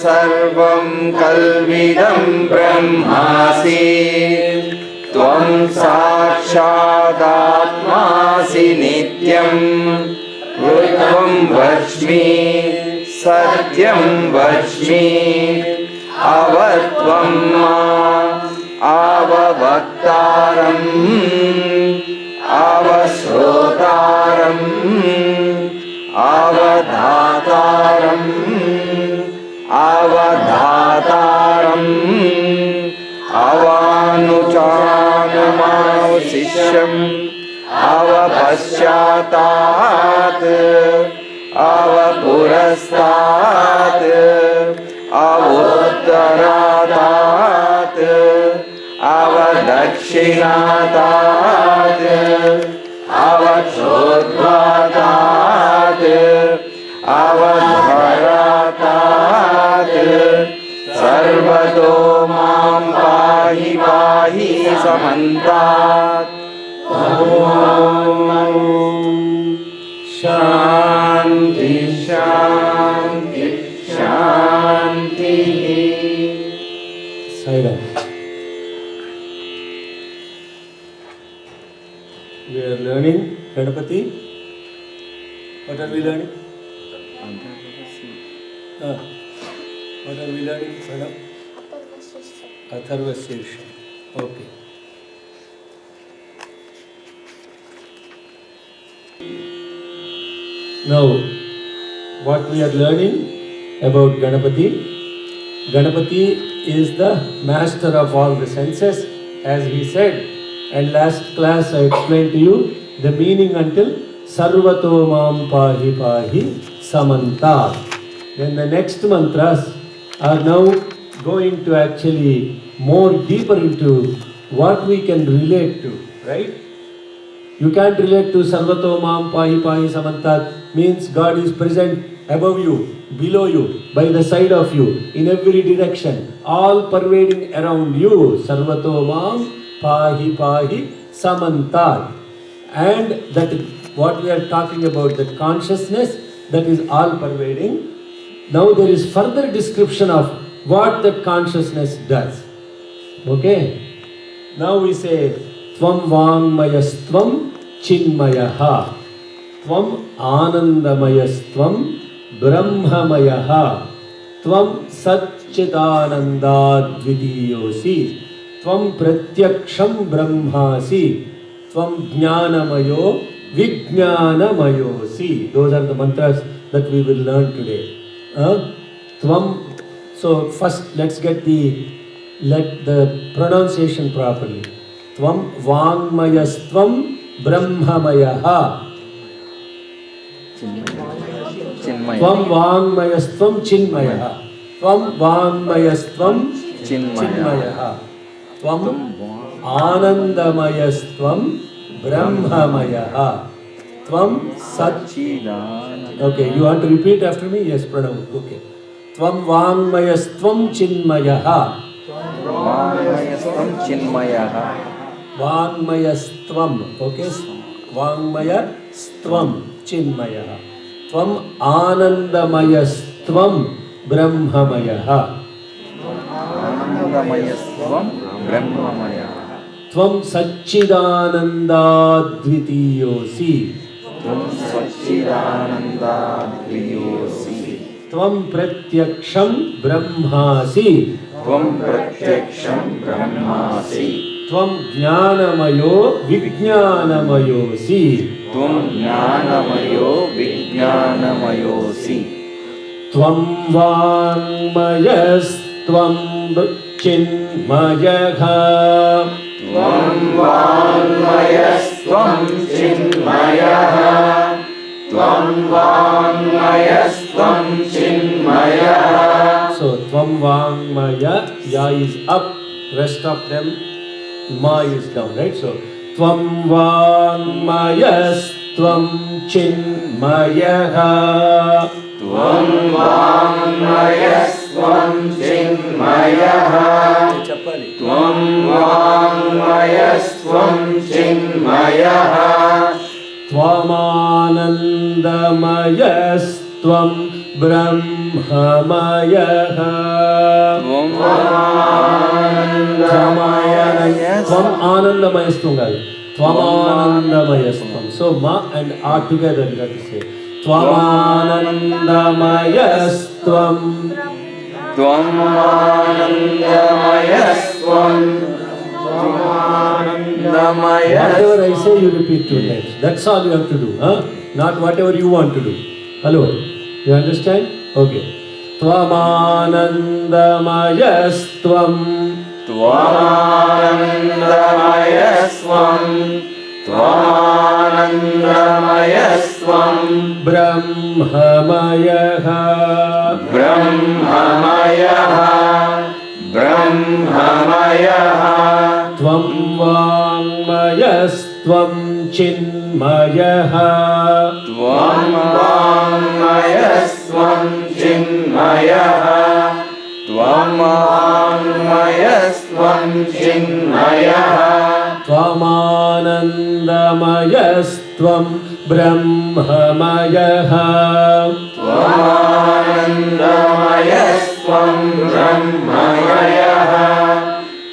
सर्वं कल्विदं ब्रह्मासि त्वं साक्षादात्मासि नित्यं ऋत्वं वच्मि सत्यं वच्मि अवत्वं अववक्तारम् अवश्रोतारम् अवधातारम् अवधातारम् अवानुचानुमाशिष्यम् अवपश्चातात् अवपुरस्तात् अवोत्तरातात् अवदक्षिणातात् अवचोद्वातात् अवधरातात् सर्वतो मां पाहि पाहि समन्तात्। शांति शांति शांति। We are learning Ganapati. What are we learning? What are we learning? Atharva Shirsha. Okay. Now, what we are learning about Ganapati? Ganapati is the master of all the senses, as he said. And last class I explained to you the meaning until Sarvato Mam Pahi Pahi Samanta. Then the next mantras are now going to actually more deeper into what we can relate to, right? You can't relate to Sarvato Mam Pahi Pahi Samanta means God is present above you, below you, by the side of you, in every direction, all pervading around you. Sarvato Mam Pahi Pahi Samantat. And that what we are talking about, the consciousness that is all pervading. Now there is further description of what that consciousness does. Okay? Now we say Tvam Vangmayastvam Chinmayaha, Tvam Anandamayastvam Brahmamayaha, Tvam Satchitanandadvidiyosi, Tvam Pratyaksham Brahmasi, Tvam Jnanamayo Vijnanamayosi. Those are the mantras that we will learn today. Tvam. So first let's get the pronunciation properly. Tvam Vangmayastvam Brahmamayaha. Tvam Vangmayastvam Chinmayaha. Tvam Vangmayastvam Chinmayaha. Tvam Anandamayastvam Brahmamayaha. Tvam Satchidananda. Okay, you want to repeat after me? Yes, Pranav. Okay. Tvam Vangmayastvam Chinmayaha. Vangmayastvam Chinmayaha. Vangmayastvam. Okay. Vangmayastvam Chinmayaha. Tvam Anandamayastvam Brahmamayaha. Anandamayastvam Brahmamayaha. Tvam Satchidanandadvitiyosi. Tvam Satchidanandadvitiyosi. Tvam Pratyaksham Brahmasi. Tvam Pratyaksham Brahmasi. Tvam Jnanamayo Vijnanamayosi. Tvam Jnanamayo Vijnanamayosi. Tvam Vangmayastvam Chinmayaha. Tvam Vangmayastvam Chinmayaha. Tvam Vangmayastvam Chinmayaha. So Tvam Vangmaya, Ya is up, rest of them Ma is down, right? So Tvam Vangmayastvam Chinmayaha. Tvam Vangmayastvam Chinmayaha. Tvam Vangmayastvam Chinmayaha. Tvam Anandamayastvam Brahmamayaha. Brahmamayah. Tvam Anandamayastvam. Tvam Anandamayastvam. So Ma and A together you have to say. Tvam Anandamayastvam. Tvam Anandamayastvam. Whatever I say, you repeat 2 times. That's all you have to do. Huh? Not whatever you want to do. Hello? You understand? Okay. Tvamanandamayastvam. Tvamanandamayastvam. Tvamanandamayastvam. Brahmamayah. Brahmamayah. Brahmamayah. Tvam Vangmayastvam Chinmayah. Tvam Vangmayastvam Chinmayah. Tvam Vangmayastvam Chinmayah. Tvamanandamayastvam Brahmamayah. Tvamanandamayastvam Brahmamayah.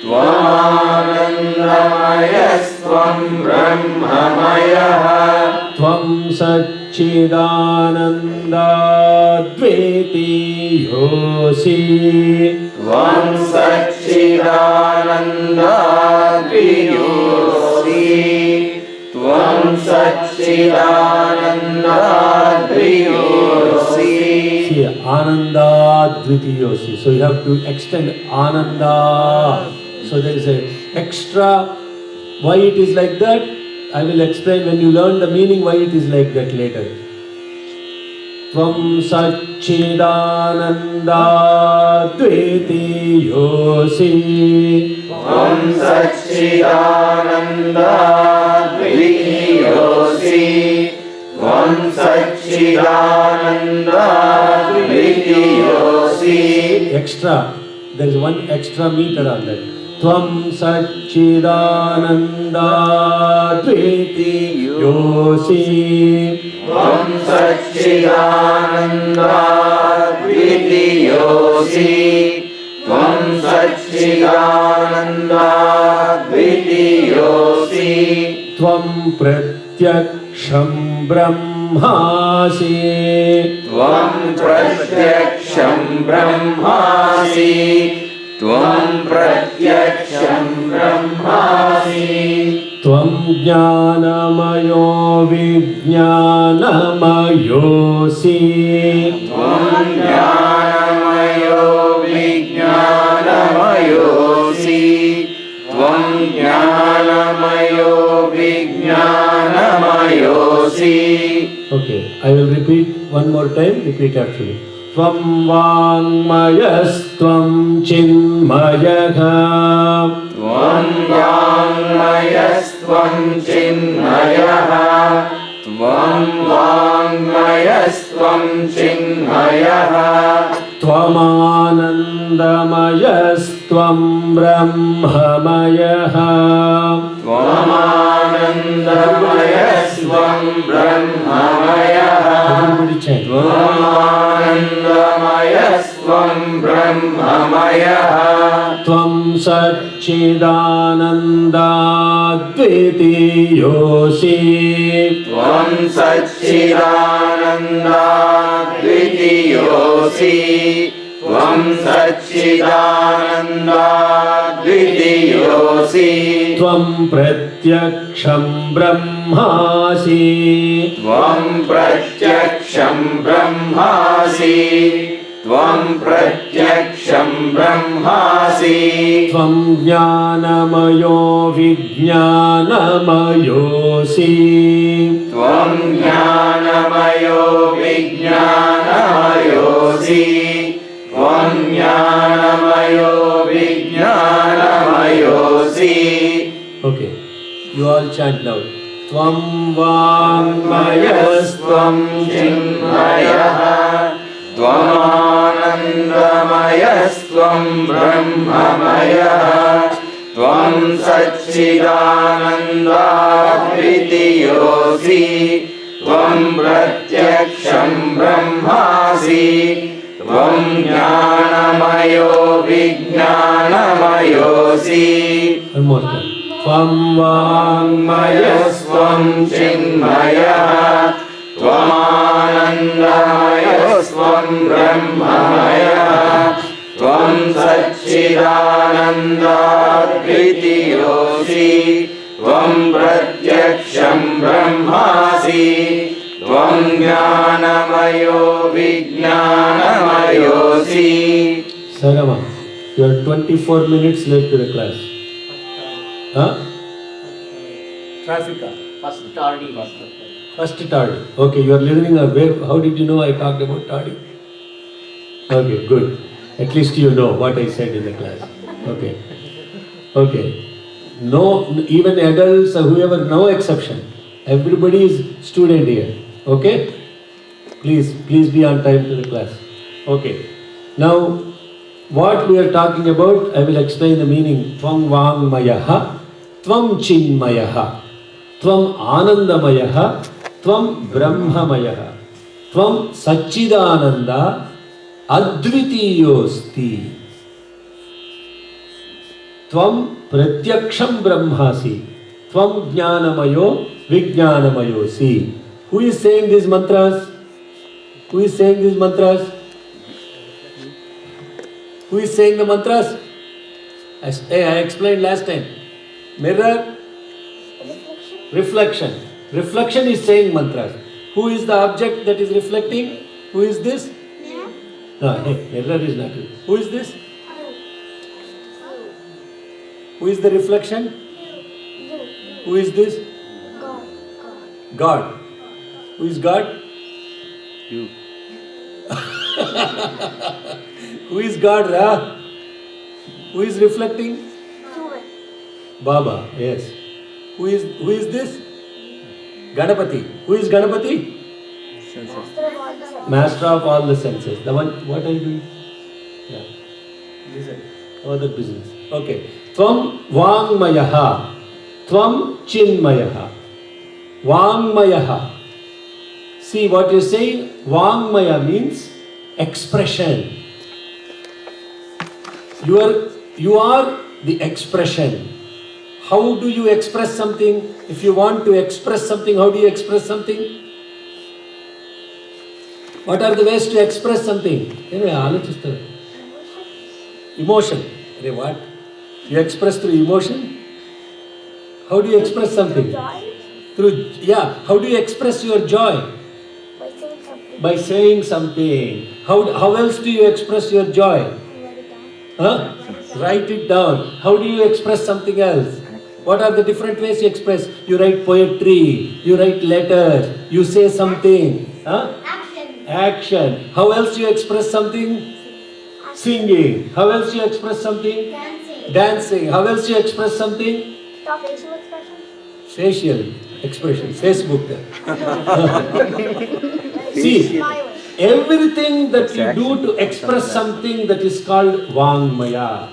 Tvamanandamayastvam Brahmamayah. Tvam Satchidananda Dvitiyosi. Tvam Satchidananda Dviyosi. Tvam Satchidananda Dviyosi. See, Ananda Dvitiyosi. So you have to extend Ananda. So there is a extra. Why it is like that? I will explain when you learn the meaning why it is like that later. Tvam Satchidananda Dvitiyosi. Tvam Satchidananda Dvitiyosi. Tvam Satchidananda Dvitiyosi. Extra. There is one extra meter on that. Tvam Satchidananda Dvitiyosi. Tvam Satchidananda Dvitiyosi. Tvam Satchidananda Dvitiyosi. Tvam Pratyaksham Brahmasi. Tvam Pratyaksham Brahmasi. Tvam Pratyaksham Brahmasi. Tvam Jnanamayo Vijnanamayosi. Tvam Jnanamayo Vijnanamayosi. Tvam Jnanamayo Vijnanamayosi. Okay, I will repeat one more time. Repeat after me. Tvam Vangmayastvam Chinmayah. Tvam Vangmayastvam Chinmayah. Tvam Vangmayastvam Chinmayah. Tvamanandamayastvam Brahmamayah. Tvamanandamayastvam Brahmamayah. Everybody chant. Tvamanandamayastvam Brahmamayah. Tvam Satchidananda Dvitiyosi. Tvam Satchidananda Dvitiyosi. Tvam Satchidananda Dvitiyosi. Tvam Pratyaksham Brahmasi. Tvam Pratyaksham Brahmasi. Tvam Pratyaksham Brahmasi. Tvam Jnanamayo Vijnanamayosi. Tvam Jnanamayo Vijnanamayosi. Tvam Jnanamayo Vijnanamayosi. Okay, you all chant now. Tvam Vangmayastvam Chinmayah. Tvamanandamayastvam Brahmamayah. Tvam Satchidananda Dvitiyosi. Tvam Pratyaksham Brahmasi. त्वं ज्ञानमयो विज्ञानमयोऽसि One more time. Tvam वाङ्मयस्त्वं चिन्मयः त्वमानन्दमयस्त्वं ब्रह्ममयः त्वं सच्चिदानन्दाद्वितीयोऽसि त्वं प्रत्यक्षं ब्रह्मासि त्वं ज्ञानमयो विज्ञानमयोऽसि. Sarama, you are 24 minutes late to the class. Huh? Traffic. First tardy. Okay, you are listening. How did you know I talked about tardy? Okay, good. At least you know what I said in the class. Okay. Okay. No, even adults or whoever, no exception. Everybody is student here. Okay? Please be on time to the class. Okay. Now, what we are talking about, I will explain the meaning. Tvam Vangmayaha, Tvam Chinmayaha, Tvam Anandamayaha, Tvam Brahmamayaha, Tvam Satchidananda, Advitiyosti, Tvam Pratyaksham Brahmasi, Tvam Jnanamayo Vijnanamayosi. Who is saying these mantras? Who is saying these mantras? Who is saying the mantras? I explained last time. Mirror, reflection. Reflection is saying mantras. Who is the object that is reflecting? Who is this? No, mirror is not. Who is this? Who is the reflection? Who is this? God. Who is God? You. Who is God, Ra? Who is reflecting? Baba, yes. Who is this? Ganapati. Who is Ganapati? Master of all the senses. The one, what are you doing? Yeah. Listen. Other business. Okay. Tvam Vangmayaha. Tvam Chinmayaha. Vangmayaha. See what you're saying? Vangmaya means expression. You are the expression. How do you express something? If you want to express something, how do you express something? What are the ways to express something? Emotion. What? You express through emotion? How do you express something? How do you express your joy? By saying something. How else do you express your joy? Write it down. How do you express something else? What are the different ways you express? You write poetry, you write letters, you say something. Action. How else you express something? Singing. How else you express something? Dancing. How else you express something? Facial expression. Facebook. See, everything that you do to express something, that is called Vangmaya.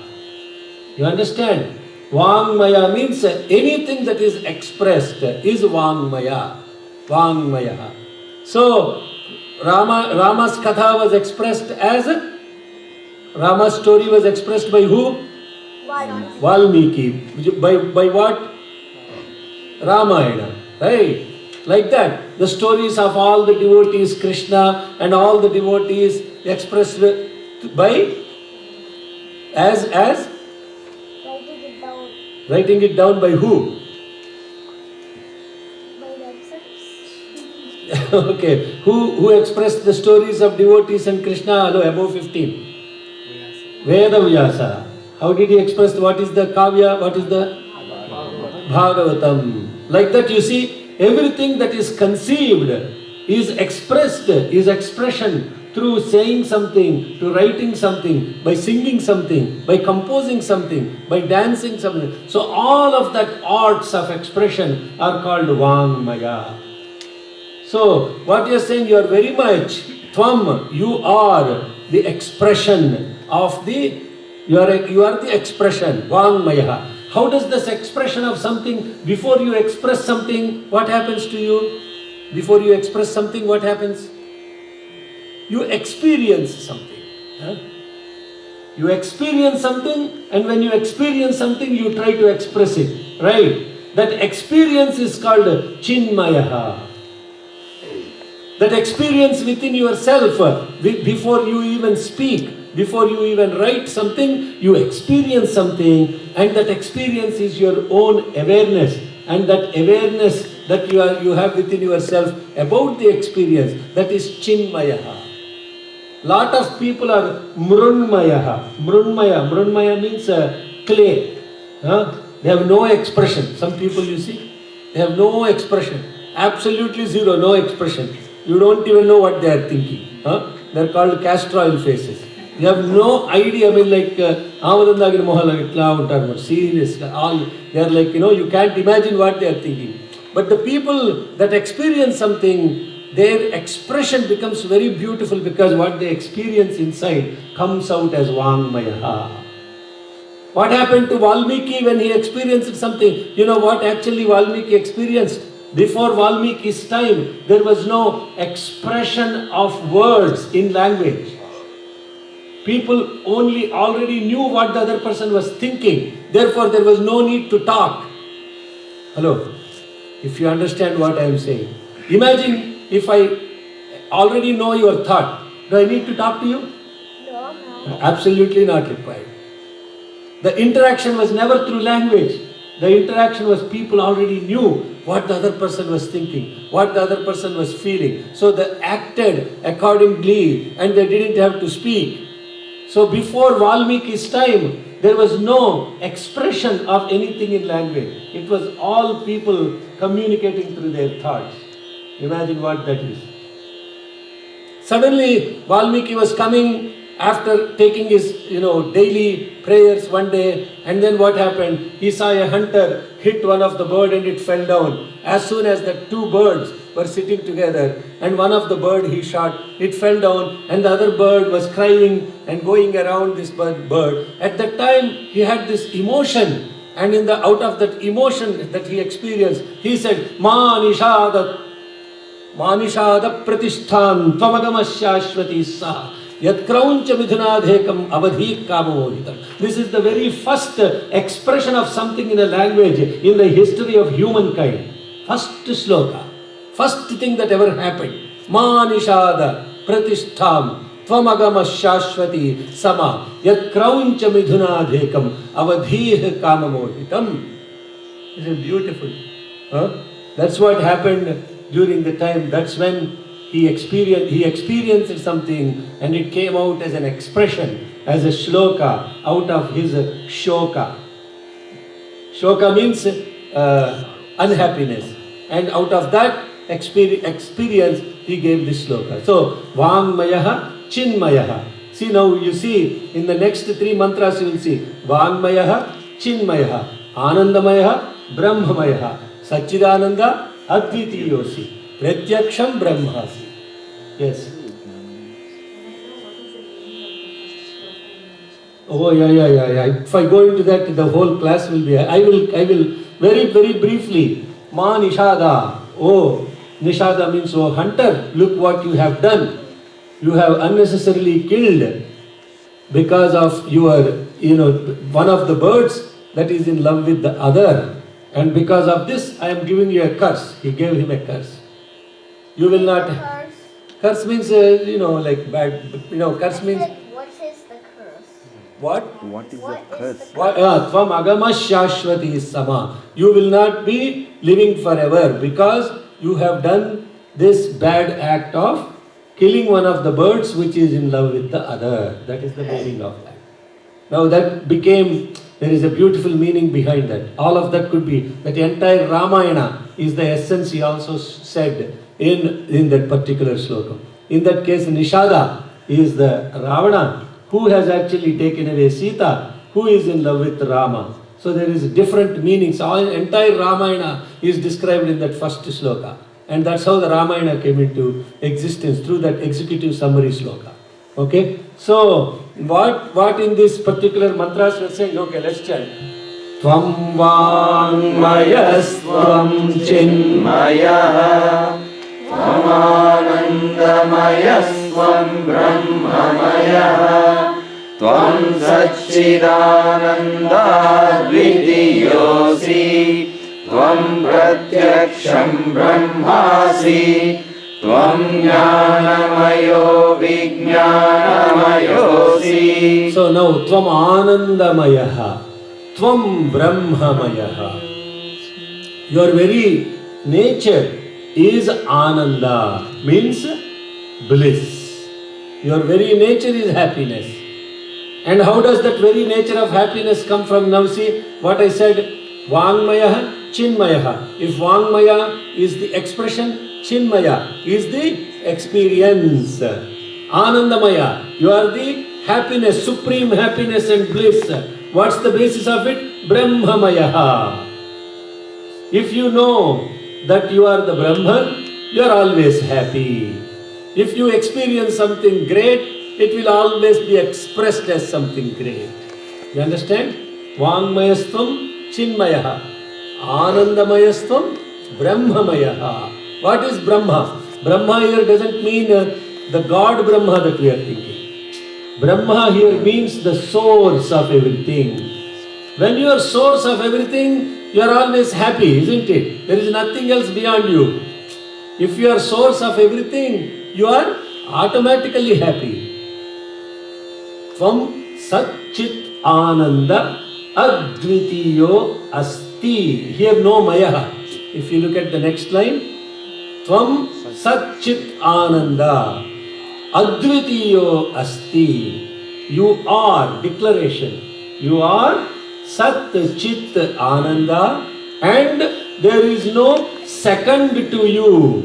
You understand? Vangmaya means anything that is expressed is Vangmaya. Vangmaya. So, Rama's katha was expressed as, Rama's story was expressed by who? Valmiki. By what? Ramayana. Right? Like that. The stories of all the devotees, Krishna and all the devotees expressed by, as writing it down by who? Okay. Who expressed the stories of devotees and Krishna above 15? Veda Vyasa. How did he express what is the Kavya? What is the Bhagavatam? Like that, you see, everything that is conceived is expressed, is expression through saying something, to writing something, by singing something, by composing something, by dancing something. So all of that arts of expression are called Vangmaya. So what you are saying, you are very much, Tvam, you are the expression of the, you are the expression, Vangmaya. How does this expression of something, before you express something, what happens to you? Before you express something, what happens? You experience something. Huh? You experience something, and when you experience something, you try to express it, right? That experience is called Chinmayaha. That experience within yourself, before you even speak, before you even write something, you experience something, and that experience is your own awareness, and that awareness that you have within yourself about the experience, that is Chinmayaha. Lot of people are Mrunmayaha. Mrunmaya means clay. Huh? They have no expression. Some people, you see, they have no expression. Absolutely zero, no expression. You don't even know what they are thinking. Huh? They are called castor oil faces. You have no idea. I mean, like, serious. They are like, you can't imagine what they are thinking. But the people that experience something, their expression becomes very beautiful because what they experience inside comes out as Vangmayaha. What happened to Valmiki when he experienced something? You know what actually Valmiki experienced? Before Valmiki's time, there was no expression of words in language. People only already knew what the other person was thinking. Therefore, there was no need to talk. Hello? If you understand what I am saying. Imagine if I already know your thought. Do I need to talk to you? No. Absolutely not required. The interaction was never through language. The interaction was people already knew what the other person was thinking, what the other person was feeling. So they acted accordingly and they didn't have to speak. So before Valmiki's time, there was no expression of anything in language. It was all people communicating through their thoughts. Imagine what that is. Suddenly, Valmiki was coming after taking his, daily prayers one day, and then what happened? He saw a hunter hit one of the bird and it fell down. As soon as the two birds were sitting together, and one of the bird he shot, it fell down, and the other bird was crying and going around this bird. At that time, he had this emotion, and out of that emotion that he experienced, he said, Ma nishada pratishtham tvamagamashyashvati sa yat krauncha midhunadhekam avadhi kamamohitam. This is the very first expression of something in a language in the history of humankind. First sloka. First thing that ever happened. Ma nishada pratishtham tvamagamashyashvati sama yat krauncha midhunadhekam avadhi kamamohitam. This is beautiful. Huh? That's what happened during the time. That's when he experienced something and it came out as an expression, as a shloka out of his shoka. Shoka means unhappiness, and out of that experience he gave this shloka. So Vangmayaha, Chinmayaha. See, now you see in the next three mantras you will see Vangmayaha, Chinmayaha, Anandamayaha, Brahmamayaha, Satchidananda, Advitiyosi, Pratyaksham Brahmasi. Yes. Oh, yeah. If I go into that, the whole class will be. I will very, very briefly. Ma nishada. Oh, nishada means, oh hunter, look what you have done. You have unnecessarily killed because of your, one of the birds that is in love with the other. And because of this, I am giving you a curse. He gave him a curse. You will not. Curse means, like bad. Curse means. What is the curse? What? What is the curse? Tvam agamashyashvati sama. You will not be living forever because you have done this bad act of killing one of the birds which is in love with the other. That is the meaning of that. Now that became. There is a beautiful meaning behind that. All of that could be, that entire Ramayana is the essence he also said in that particular sloka. In that case, Nishada is the Ravana who has actually taken away Sita, who is in love with Rama. So there is different meanings. All entire Ramayana is described in that first sloka. And that's how the Ramayana came into existence, through that executive summary sloka. Okay? So, what in this particular mantras we're saying? Okay, let's chant. Tvam Vangmayastvam Chinmayah Tvam Anandamayastu त्वं ब्रह्ममयः त्वं सच्चिदानन्दाद्वितीयोऽसि त्वं प्रत्यक्षं ब्रह्मासि त्वं ज्ञानमयो विज्ञानमयोऽसि. So now Tvam Anandamayaha, Tvam Brahmamayaha. Your very nature is Ananda, means bliss. Your very nature is happiness. And how does that very nature of happiness come from? Now see what I said, Vangmaya, Chinmaya. If Vangmaya is the expression, Chinmaya is the experience. Anandamaya, you are the happiness, supreme happiness and bliss. What's the basis of it? Brahmamaya. If you know that you are the Brahman, you are always happy. If you experience something great, it will always be expressed as something great. You understand? Vangmayastvam Chinmayaha. Anandamayastvam Brahmamayaha. What is Brahma? Brahma here doesn't mean the God Brahma that we are thinking. Brahma here means the source of everything. When you are source of everything, you are always happy, isn't it? There is nothing else beyond you. If you are source of everything, you are automatically happy. Tvam Satchit Ananda Advitiyo Asti. Here no Maya. If you look at the next line, Tvam Satchit Ananda Advitiyo Asti. You are, declaration. You are Sat Chit Ananda and there is no second to you.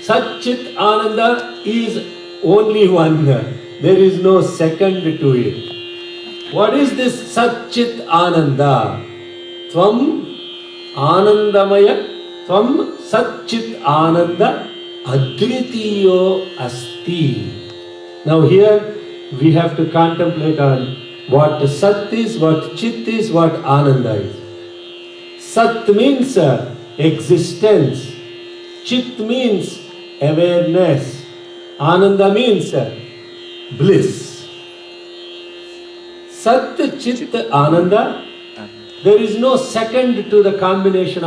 Sat Chit Ananda is only one. There is no second to it. What is this Sat Chit Ananda? Tvam Anandamaya, Tvam Sat Chit Ananda Advitiyo Asti. Now here we have to contemplate on what Sat is, what Chit is, what Ananda is. Sat means existence. Chit means awareness. Ananda means bliss. Sat, Chit, Ananda. There is no second to the combination